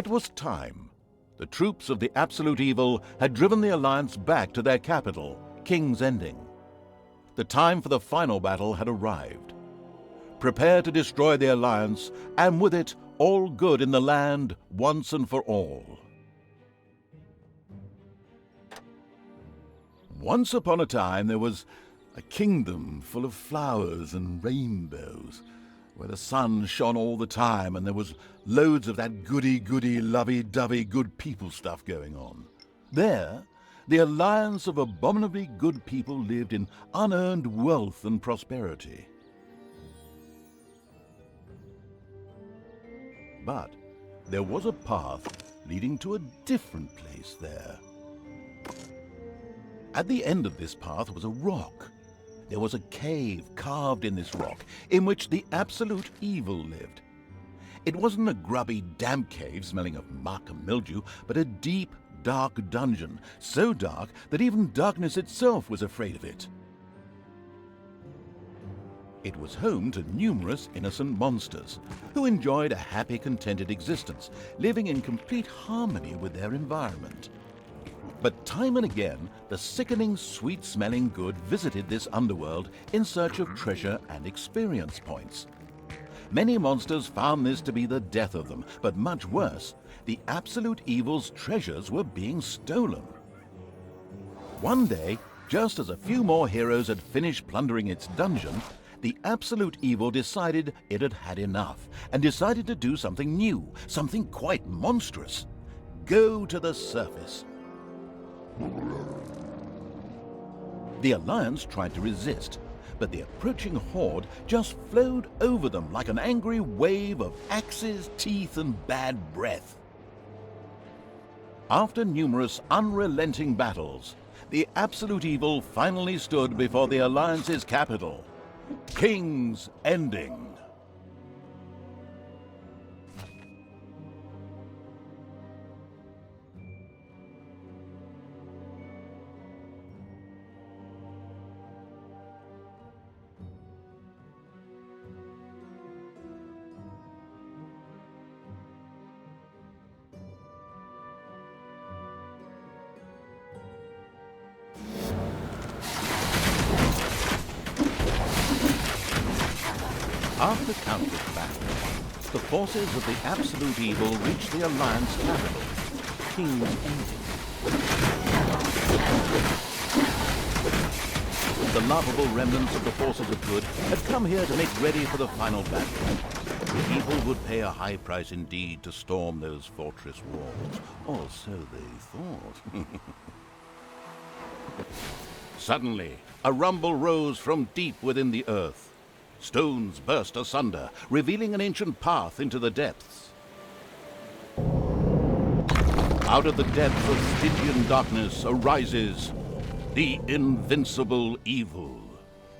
was time. The troops of the Absolute Evil had driven the Alliance back to their capital, King's Ending. The time for the final battle had arrived. Prepare to destroy the Alliance, and with it, all good in the land once and for all. Once upon a time, there was a kingdom full of flowers and rainbows, where the sun shone all the time and there was loads of that goody-goody, lovey-dovey good people stuff going on. There, the alliance of abominably good people lived in unearned wealth and prosperity. But there was a path leading to a different place there. At the end of this path was a rock. There was a cave carved in this rock in which the Absolute Evil lived. It wasn't a grubby, damp cave smelling of muck and mildew, but a deep, dark dungeon, so dark that even darkness itself was afraid of it. It was home to numerous innocent monsters who enjoyed a happy, contented existence, living in complete harmony with their environment. But time and again, the sickening, sweet-smelling good visited this underworld in search of treasure and experience points. Many monsters found this to be the death of them, but much worse, the Absolute Evil's treasures were being stolen. One day, just as a few more heroes had finished plundering its dungeon, the Absolute Evil decided it had had enough, and decided to do something new, something quite monstrous. Go to the surface. The Alliance tried to resist, but the approaching horde just flowed over them like an angry wave of axes, teeth, and bad breath. After numerous unrelenting battles, the Absolute Evil finally stood before the Alliance's capital, King's Ending. After countless battles, the forces of the Absolute Evil reached the Alliance capital, King's Ending. The laughable remnants of the forces of good had come here to make ready for the final battle. The evil would pay a high price indeed to storm those fortress walls, or so they thought. Suddenly, a rumble rose from deep within the earth. Stones burst asunder, revealing an ancient path into the depths. Out of the depths of Stygian darkness arises the Invincible Evil.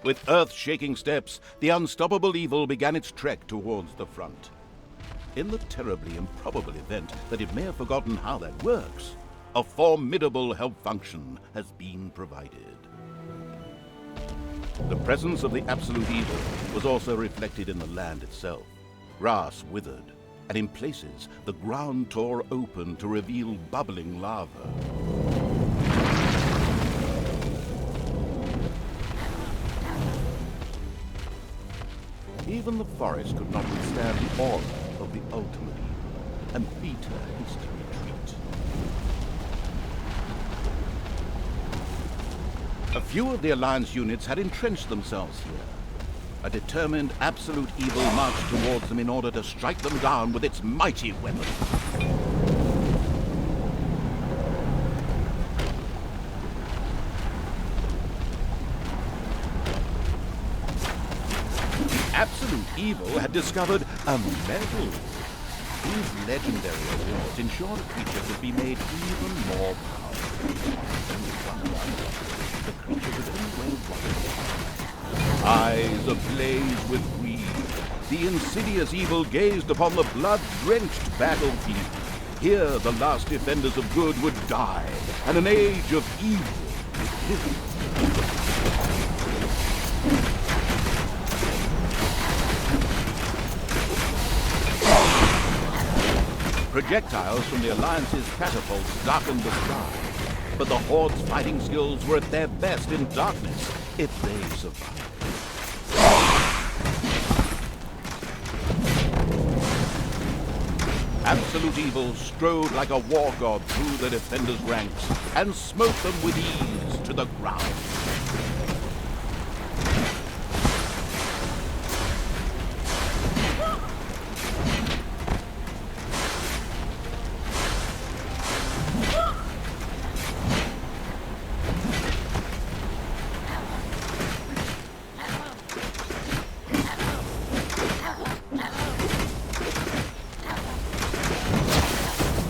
With earth-shaking steps, the unstoppable evil began its trek towards the front. In the terribly improbable event that it may have forgotten how that works, a formidable help function has been provided. The presence of the Absolute Evil was also reflected in the land itself. Grass withered, and in places the ground tore open to reveal bubbling lava. Even the forest could not withstand the aura of the ultimate evil, and beat her hasty retreat. A few of the Alliance units had entrenched themselves here. A determined Absolute Evil marched towards them in order to strike them down with its mighty weapon. The Absolute Evil had discovered a medal. These legendary awards ensured a creature could be made even more powerful. The creature was only well. Eyes ablaze with greed, the insidious evil gazed upon the blood-drenched battlefield. Here the last defenders of good would die, and an age of evil would begin. Projectiles from the Alliance's catapults darkened the sky, but the Horde's fighting skills were at their best in darkness if they survived. Absolute Evil strode like a war god through the defenders' ranks and smote them with ease to the ground.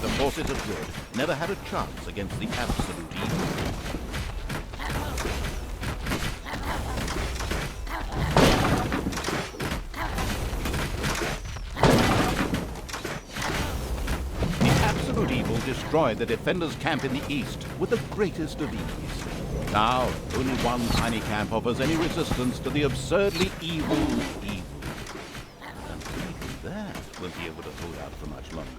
The forces of good never had a chance against the Absolute Evil. The Absolute Evil destroyed the defenders' camp in the east with the greatest of ease. Now, only one tiny camp offers any resistance to the absurdly evil evil. And even that won't be able to hold out for much longer.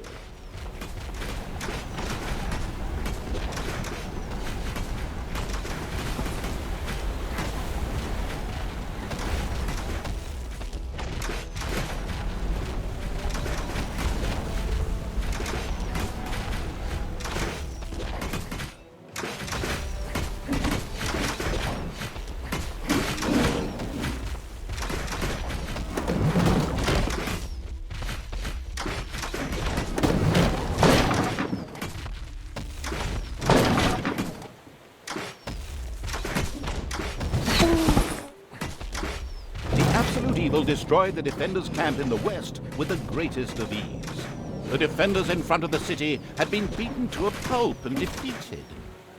Absolute Evil destroyed the defenders' camp in the west with the greatest of ease. The defenders in front of the city had been beaten to a pulp and defeated.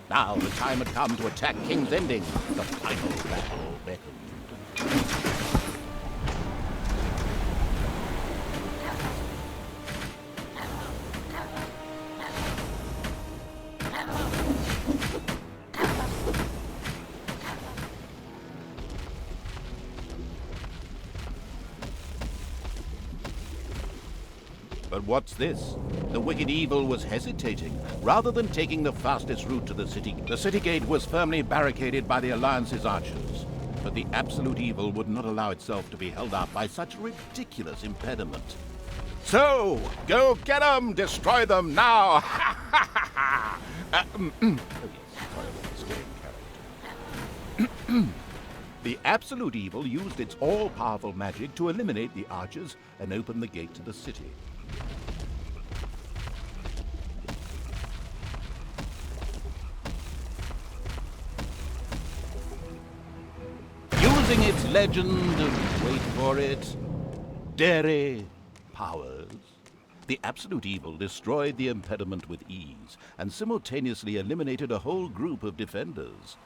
Now the time had come to attack King's Ending. The final battle beckoned. But what's this? The wicked evil was hesitating. Rather than taking the fastest route to the city gate was firmly barricaded by the Alliance's archers. But the Absolute Evil would not allow itself to be held up by such a ridiculous impediment. So, go get 'em! Destroy them now! Ha ha ha ha! Oh yes, sorry about the scaring character. The Absolute Evil used its all-powerful magic to eliminate the archers and open the gate to the city. Using its legend of, wait for it, Dere powers, the Absolute Evil destroyed the impediment with ease and simultaneously eliminated a whole group of defenders.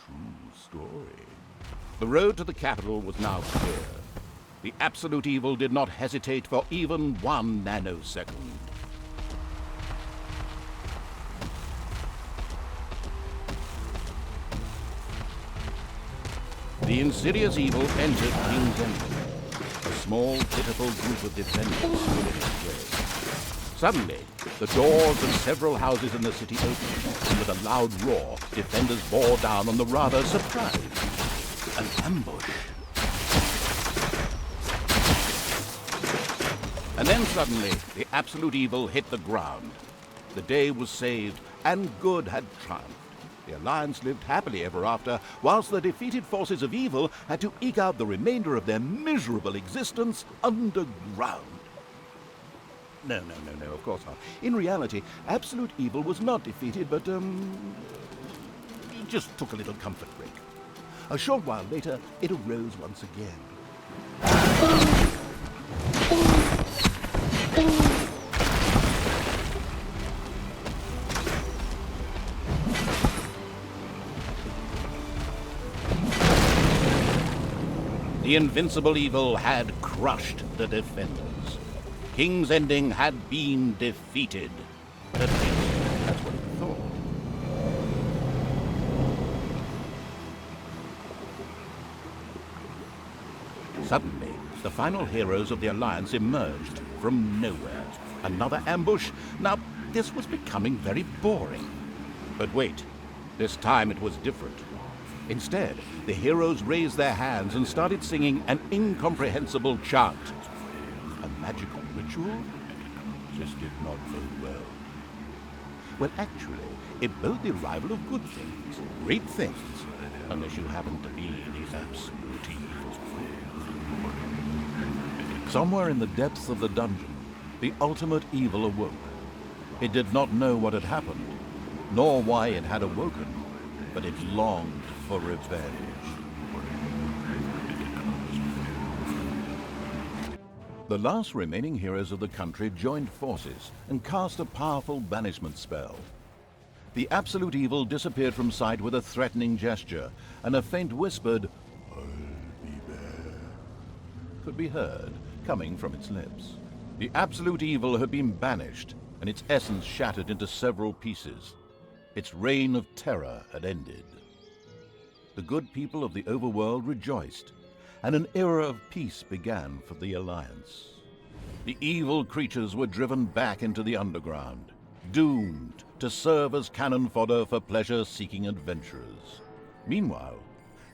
True story. The road to the capital was now clear. The Absolute Evil did not hesitate for even 1 nanosecond. The insidious evil entered King's Ending. A small, pitiful group of defenders stood in its way. Suddenly, the doors of several houses in the city opened, and with a loud roar, defenders bore down on the rather surprised. An ambush. And then suddenly, the Absolute Evil hit the ground. The day was saved, and good had triumphed. The Alliance lived happily ever after, whilst the defeated forces of evil had to eke out the remainder of their miserable existence underground. No, of course not. In reality, Absolute Evil was not defeated, but, he just took a little comfort break. A short while later, it arose once again. The invincible evil had crushed the defenders. King's Ending had been defeated. At least, that's what it thought. Suddenly, the final heroes of the Alliance emerged from nowhere. Another ambush? Now, this was becoming very boring. But wait, this time it was different. Instead, the heroes raised their hands and started singing an incomprehensible chant. A magical ritual? This did not bode well. Well, actually, it boded the arrival of good things, great things, unless you happen to be the absolute evil. Somewhere in the depths of the dungeon, the ultimate evil awoke. It did not know what had happened, nor why it had awoken, but it longed for revenge. The last remaining heroes of the country joined forces and cast a powerful banishment spell. The absolute evil disappeared from sight with a threatening gesture, and a faint whispered, "I'll be there," could be heard coming from its lips. The absolute evil had been banished, and its essence shattered into several pieces. Its reign of terror had ended. The good people of the overworld rejoiced, and an era of peace began for the Alliance. The evil creatures were driven back into the underground, doomed to serve as cannon fodder for pleasure-seeking adventurers. Meanwhile,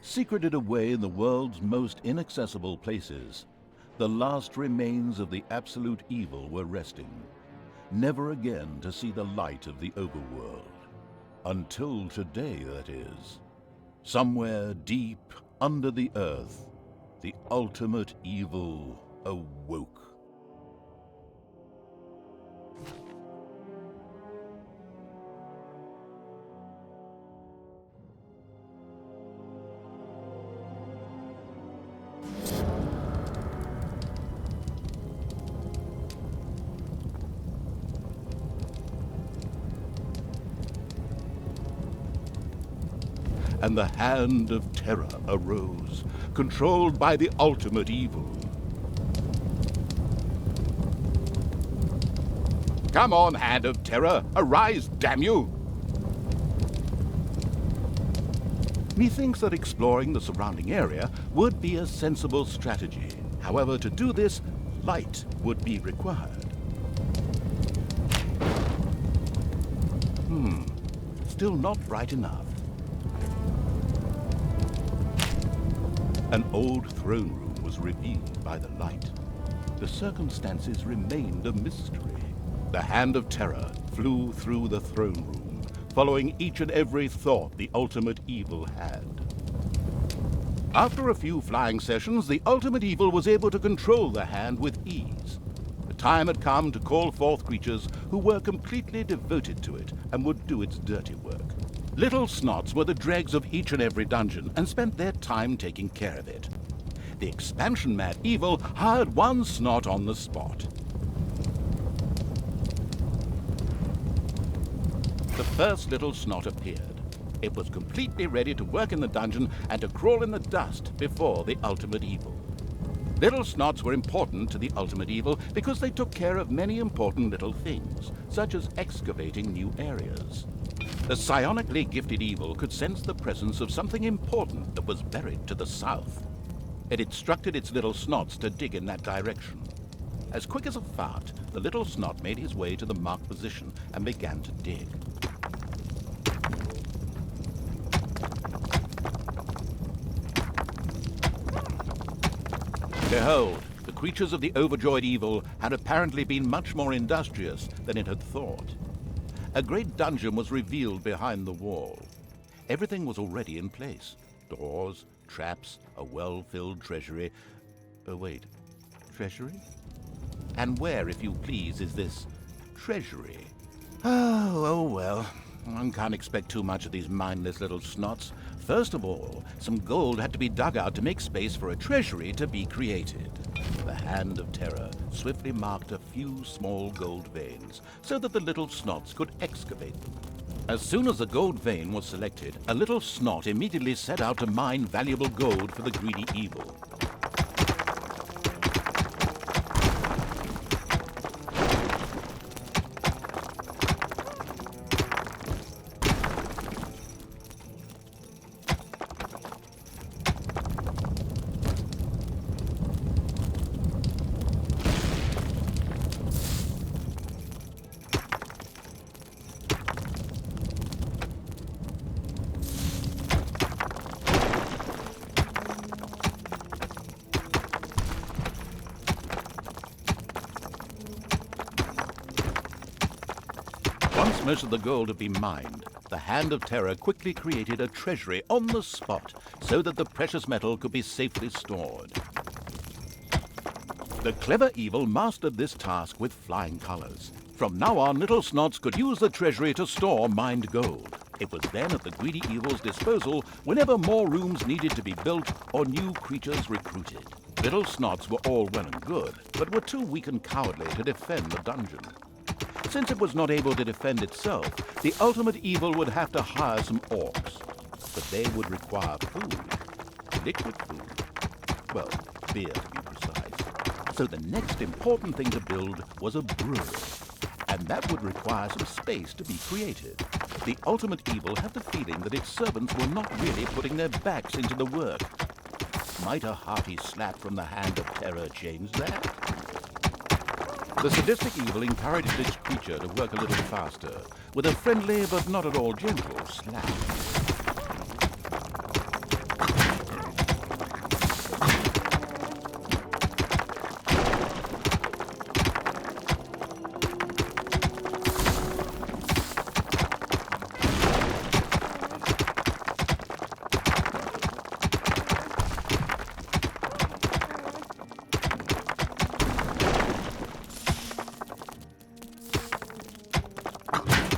secreted away in the world's most inaccessible places, the last remains of the absolute evil were resting, never again to see the light of the overworld. Until today, that is. Somewhere deep under the earth, the ultimate evil awoke. And the Hand of Terror arose, controlled by the ultimate evil. Come on, Hand of Terror, arise, damn you! Methinks that exploring the surrounding area would be a sensible strategy. However, to do this, light would be required. Still not bright enough. An old throne room was revealed by the light. The circumstances remained a mystery. The Hand of Terror flew through the throne room, following each and every thought the ultimate evil had. After a few flying sessions, the ultimate evil was able to control the hand with ease. The time had come to call forth creatures who were completely devoted to it and would do its dirty work. Little Snots were the dregs of each and every dungeon and spent their time taking care of it. The expansion-mad evil hired one Snot on the spot. The first Little Snot appeared. It was completely ready to work in the dungeon and to crawl in the dust before the ultimate evil. Little Snots were important to the ultimate evil because they took care of many important little things, such as excavating new areas. The psionically gifted evil could sense the presence of something important that was buried to the south. It instructed its Little Snots to dig in that direction. As quick as a fart, the Little Snot made his way to the marked position and began to dig. Behold, the creatures of the overjoyed evil had apparently been much more industrious than it had thought. A great dungeon was revealed behind the wall. Everything was already in place. Doors, traps, a well-filled treasury. Wait, treasury? And where, if you please, is this treasury? Oh well. One can't expect too much of these mindless little Snots. First of all, some gold had to be dug out to make space for a treasury to be created. The Hand of Terror swiftly marked a few small gold veins so that the Little Snots could excavate them. As soon as the gold vein was selected, a Little Snot immediately set out to mine valuable gold for the greedy evil. Once most of the gold had been mined, the Hand of Terror quickly created a treasury on the spot so that the precious metal could be safely stored. The clever Evil mastered this task with flying colors. From now on, Little Snots could use the treasury to store mined gold. It was then at the greedy Evil's disposal whenever more rooms needed to be built or new creatures recruited. Little Snots were all well and good, but were too weak and cowardly to defend the dungeon. Since it was not able to defend itself, the ultimate Evil would have to hire some orcs. But they would require food. Liquid food. Well, beer to be precise. So the next important thing to build was a brewery. And that would require some space to be created. The ultimate Evil had the feeling that its servants were not really putting their backs into the work. Might a hearty slap from the Hand of Terror change that? The sadistic Evil encouraged its creature to work a little faster, with a friendly but not at all gentle slap.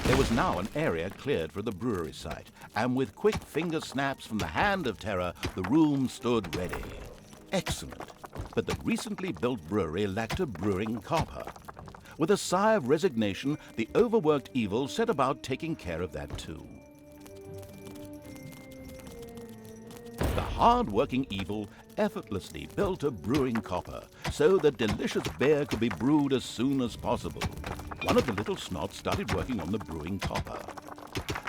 There was now an area cleared for the brewery site, and with quick finger snaps from the Hand of Terror, the room stood ready. Excellent. But the recently built brewery lacked a brewing copper. With a sigh of resignation, the overworked Evil set about taking care of that too. The hard-working Evil effortlessly built a brewing copper so that delicious beer could be brewed as soon as possible. One of the Little Snots started working on the brewing copper.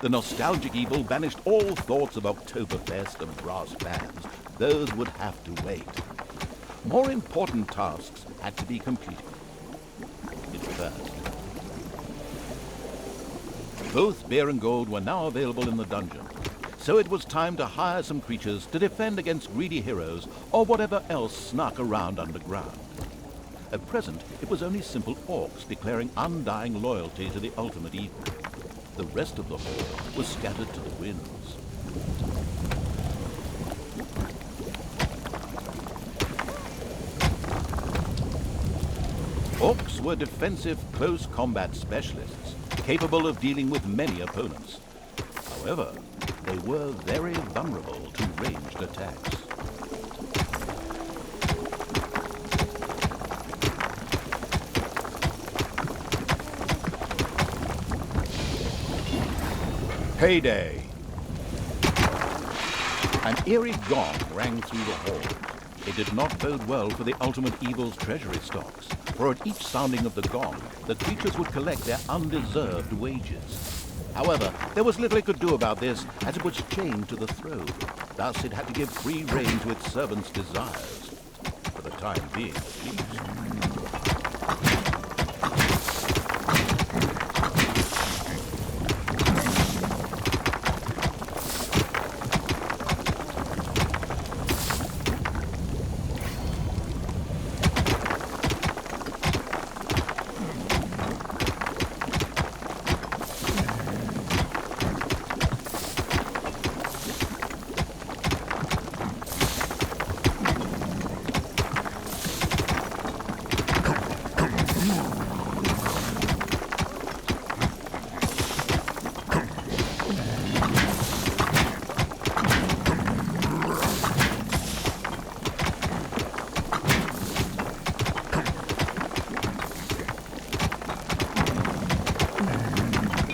The nostalgic Evil banished all thoughts of Oktoberfest and brass bands. Those would have to wait. More important tasks had to be completed. First. Both beer and gold were now available in the dungeon, so it was time to hire some creatures to defend against greedy heroes or whatever else snuck around underground. At present, it was only simple orcs declaring undying loyalty to the ultimate Evil. The rest of the horde was scattered to the winds. Orcs were defensive close combat specialists, capable of dealing with many opponents. However, they were very vulnerable to ranged attacks. Payday! An eerie gong rang through the hall. It did not bode well for the ultimate Evil's treasury stocks, for at each sounding of the gong, the creatures would collect their undeserved wages. However, there was little it could do about this, as it was chained to the throne. Thus, it had to give free rein to its servants' desires, for the time being at least.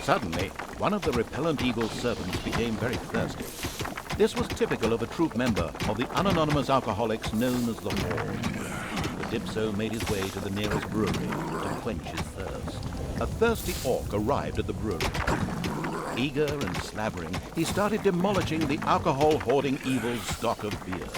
Suddenly, one of the repellent Evil's servants became very thirsty. This was typical of a troop member of the unanonymous alcoholics known as the Horde. The Dipso made his way to the nearest brewery to quench his thirst. A thirsty orc arrived at the brewery. Eager and slavering, he started demolishing the alcohol-hoarding Evil's stock of beer.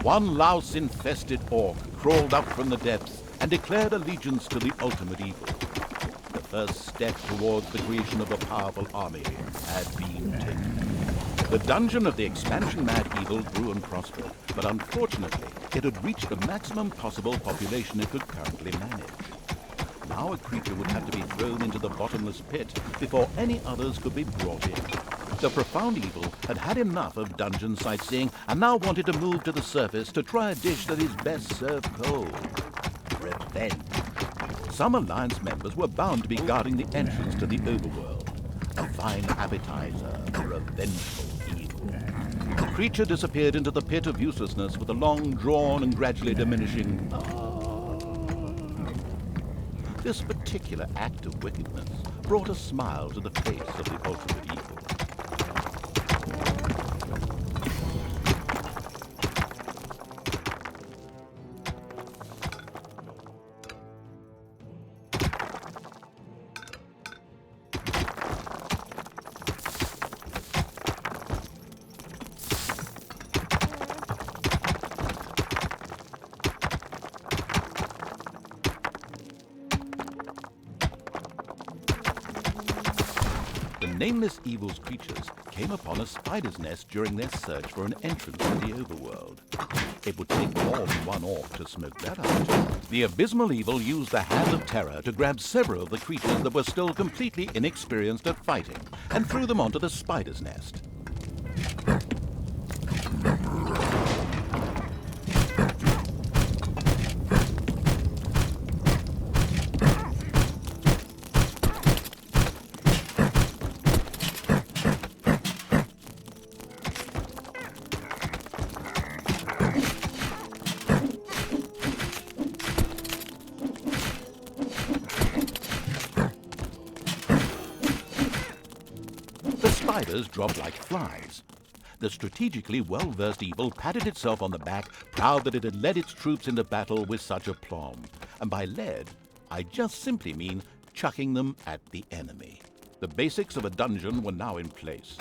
one louse-infested orc crawled up from the depths and declared allegiance to the ultimate evil. The first step towards the creation of a powerful army had been taken. The dungeon of the expansion-mad evil grew and prospered, but unfortunately, it had reached the maximum possible population it could currently manage. Now a creature would have to be thrown into the bottomless pit before any others could be brought in. The profound evil had had enough of dungeon sightseeing and now wanted to move to the surface to try a dish that is best served cold. Revenge. Some Alliance members were bound to be guarding the entrance to the overworld. A fine appetizer for a vengeful evil. The creature disappeared into the pit of uselessness with a long drawn and gradually diminishing This particular act of wickedness brought a smile to the face of the ultimate evil. The nameless evil's creatures came upon a spider's nest during their search for an entrance to the overworld. It would take more than one orc to smoke that out. The abysmal evil used the Hand of Terror to grab several of the creatures that were still completely inexperienced at fighting and threw them onto the spider's nest. Spiders dropped like flies. The strategically well-versed evil patted itself on the back, proud that it had led its troops into battle with such aplomb. And by led, I just simply mean chucking them at the enemy. The basics of a dungeon were now in place.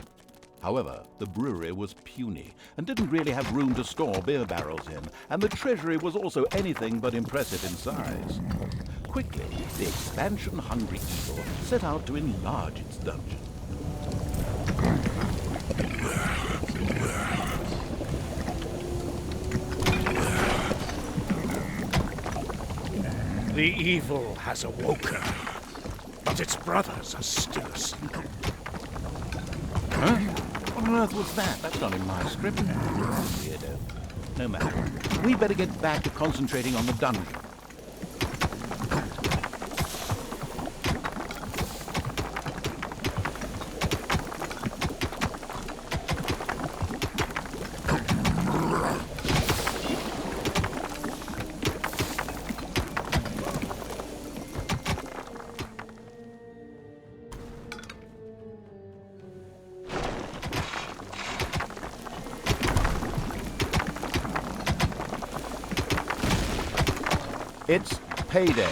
However, the brewery was puny and didn't really have room to store beer barrels in, and the treasury was also anything but impressive in size. Quickly, the expansion-hungry evil set out to enlarge its dungeon. The evil has awoken, but its brothers are still asleep. Huh? What on earth was that? That's not in my script. Weirdo. No matter. We better get back to concentrating on the dungeon. It's payday.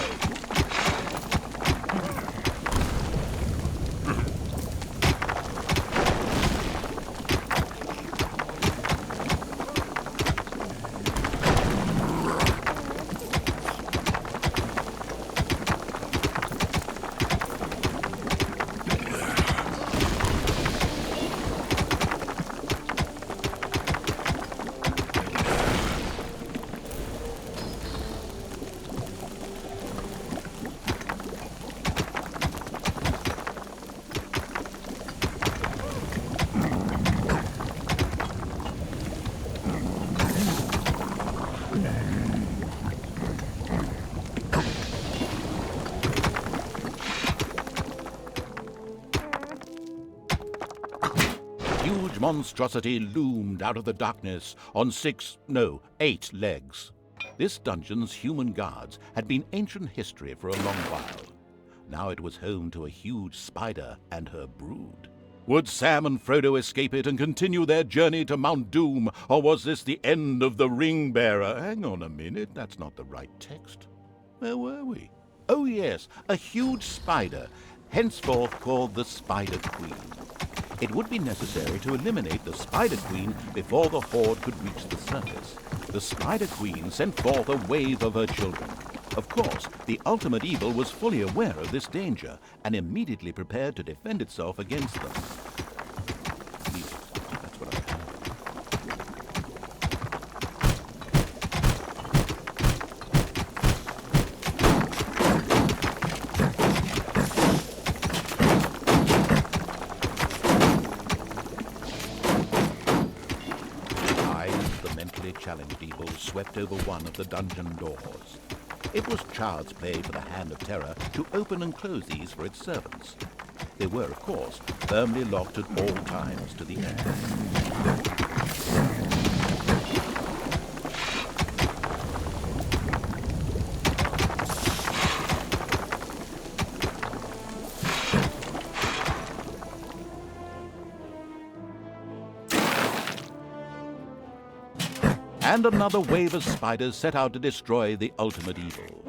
Huge monstrosity loomed out of the darkness on 8 legs. This dungeon's human guards had been ancient history for a long while. Now it was home to a huge spider and her brood. Would Sam and Frodo escape it and continue their journey to Mount Doom, or was this the end of the Ring-Bearer? Hang on a minute, that's not the right text. Where were we? Oh yes, a huge spider, henceforth called the Spider Queen. It would be necessary to eliminate the Spider Queen before the Horde could reach the surface. the Spider Queen sent forth a wave of her children. Of course, the ultimate evil was fully aware of this danger and immediately prepared to defend itself against them. That's what I have. The mentally challenged evil swept over one of the dungeon doors. It was child's play for the Hand of Terror to open and close these for its servants. They were, of course, firmly locked at all times to the end. And another wave of spiders set out to destroy the ultimate evil.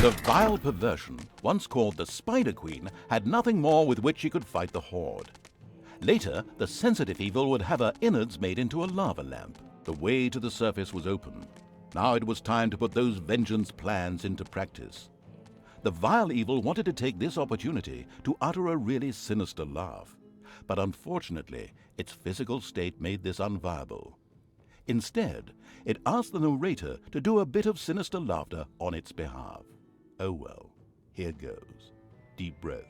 The vile perversion, once called the Spider Queen, had nothing more with which she could fight the Horde. Later, the sensitive evil would have her innards made into a lava lamp. The way to the surface was open. Now it was time to put those vengeance plans into practice. The vile evil wanted to take this opportunity to utter a really sinister laugh. But unfortunately, its physical state made this unviable. Instead, it asked the narrator to do a bit of sinister laughter on its behalf. Oh well, here goes. Deep breath.